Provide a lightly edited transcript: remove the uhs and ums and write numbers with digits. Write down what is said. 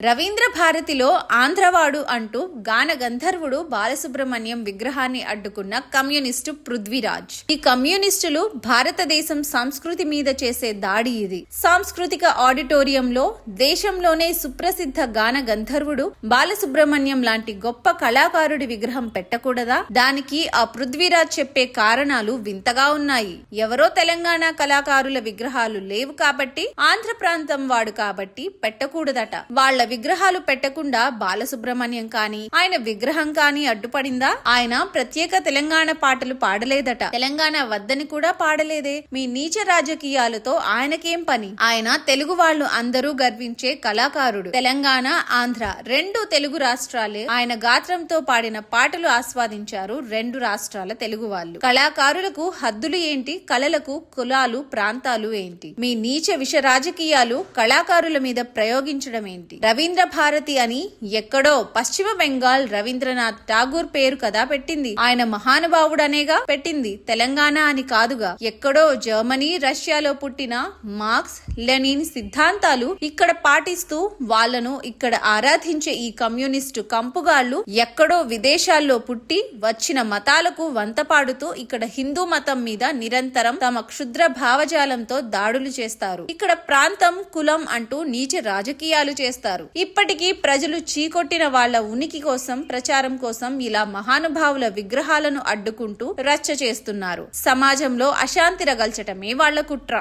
రవీంద్ర భారతిలో ఆంధ్రవాడు అంటూ గాన గంధర్వుడు బాలసుబ్రహ్మణ్యం విగ్రహాన్ని అడ్డుకున్న కమ్యూనిస్టు పృథ్వీరాజ్. ఈ కమ్యూనిస్టులు భారతదేశం సంస్కృతి మీద చేసే దాడి ఇది. సాంస్కృతిక ఆడిటోరియంలో దేశంలోనే సుప్రసిద్ధ గాన గంధర్వుడు బాలసుబ్రహ్మణ్యం లాంటి గొప్ప కళాకారుడి విగ్రహం పెట్టకూడదా? దానికి ఆ పృథ్వీరాజ్ చెప్పే కారణాలు వింతగా ఉన్నాయి. ఎవరో తెలంగాణ కళాకారుల విగ్రహాలు లేవు కాబట్టి, ఆంధ్ర ప్రాంతం వాడు కాబట్టి పెట్టకూడదట. వాళ్ళ విగ్రహాలు పెట్టకుండా బాలసుబ్రహ్మణ్యం కానీ ఆయన విగ్రహం కానీ అడ్డుపడిందా? ఆయన ప్రత్యేక తెలంగాణ పాటలు పాడలేదట. తెలంగాణ వద్దని కూడా పాడలేదే. మీ నీచ రాజకీయాలతో ఆయనకేం పని? ఆయన తెలుగు వాళ్ళు అందరూ గర్వించే కళాకారుడు. తెలంగాణ, ఆంధ్ర రెండు తెలుగు రాష్ట్రాలే ఆయన గాత్రంతో పాడిన పాటలు ఆస్వాదించారు రెండు రాష్ట్రాల తెలుగు వాళ్ళు. కళాకారులకు హద్దులు ఏంటి? కళలకు కులాలు, ప్రాంతాలు ఏంటి? మీ నీచ విష రాజకీయాలు కళాకారుల మీద ప్రయోగించడం ఏంటి? రవీంద్ర భారతి అని ఎక్కడో పశ్చిమ బెంగాల్ రవీంద్రనాథ్ ఠాగూర్ పేరు కదా పెట్టింది. ఆయన మహానుభావుడనేగా పెట్టింది, తెలంగాణ అని కాదుగా. ఎక్కడో జర్మనీ, రష్యాలో పుట్టిన మార్క్స్, లెనిన్ సిద్ధాంతాలు ఇక్కడ పాటిస్తూ వాళ్ళను ఇక్కడ ఆరాధించే ఈ కమ్యూనిస్టు కంపుగాళ్లు ఎక్కడో విదేశాల్లో పుట్టి వచ్చిన మతాలకు వంత పాడుతూ ఇక్కడ హిందూ మతం మీద నిరంతరం తమ క్షుద్ర భావజాలంతో దాడులు చేస్తారు. ఇక్కడ ప్రాంతం, కులం అంటూ నీచ రాజకీయాలు చేస్తారు. ఇప్పటికీ ప్రజలు చీకొట్టిన వాళ్ల ఉనికి కోసం, ప్రచారం కోసం ఇలా మహానుభావుల విగ్రహాలను అడ్డుకుంటూ రచ్చ చేస్తున్నారు. సమాజంలో అశాంతి రగల్చటమే వాళ్ల కుట్ర.